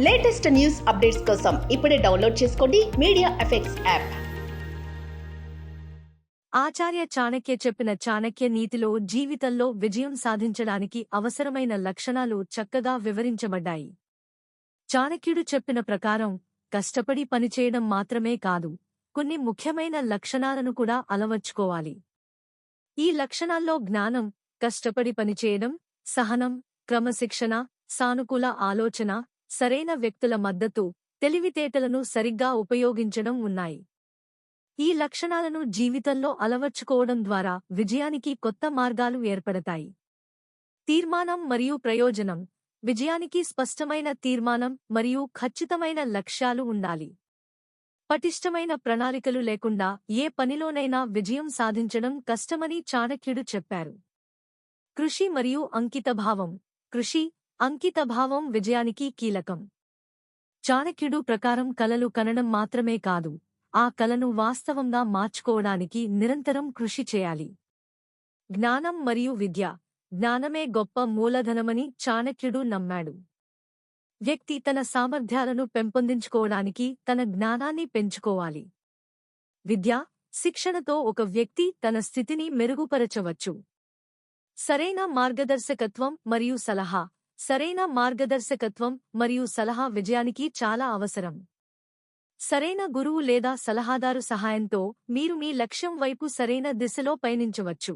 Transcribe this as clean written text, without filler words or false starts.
Latest news updates కోసం ఇప్పుడే download చేసుకోండి మీడియా ఎఫెక్ట్స్ యాప్. ఆచార్య చాణక్య చెప్పిన చాణక్య నీతిలో జీవితంలో విజయం సాధించడానికి అవసరమైన లక్షణాలు చక్కగా వివరించబడ్డాయి. చాణక్యుడు చెప్పిన ప్రకారం కష్టపడి పనిచేయడం మాత్రమే కాదు, కొన్ని ముఖ్యమైన లక్షణాలను కూడా అలవర్చుకోవాలి. ఈ లక్షణాల్లో జ్ఞానం, కష్టపడి పనిచేయడం, సహనం, క్రమశిక్షణ, సానుకూల ఆలోచన, సరైన వ్యక్తుల మద్దతు, తెలివితేటలను సరిగ్గా ఉపయోగించడం ఉన్నాయి. ఈ లక్షణాలను జీవితంలో అలవర్చుకోవడం ద్వారా విజయానికి కొత్త మార్గాలు ఏర్పడతాయి. తీర్మానం మరియు ప్రయోజనం. విజయానికి స్పష్టమైన తీర్మానం మరియు ఖచ్చితమైన లక్ష్యాలు ఉండాలి. పటిష్టమైన ప్రణాళికలు లేకుండా ఏ పనిలోనైనా విజయం సాధించడం కష్టమని చాణక్యుడు చెప్పారు. కృషి మరియు అంకితభావం. కృషి, అంకితభావం విజయానికి కీలకం. చాణక్యుడు ప్రకారం కలలు కనడం మాత్రమే కాదు, ఆ కలను వాస్తవంగా మార్చుకోవడానికి నిరంతరం కృషి చేయాలి. జ్ఞానం మరియు విద్య. జ్ఞానమే గొప్ప మూలధనమని చాణక్యుడు నమ్మాడు. వ్యక్తి తన సామర్థ్యాలను పెంపొందించుకోవడానికి తన జ్ఞానాన్ని పెంచుకోవాలి. విద్య, శిక్షణతో ఒక వ్యక్తి తన స్థితిని మెరుగుపరచవచ్చు. సరైన మార్గదర్శకత్వం మరియు సలహా. సరైన మార్గదర్శకత్వం మరియు సలహా విజయానికి చాలా అవసరం. సరైన గురువు లేదా సలహాదారు సహాయంతో మీరు మీ లక్ష్యం వైపు సరైన దిశలో పయనించవచ్చు.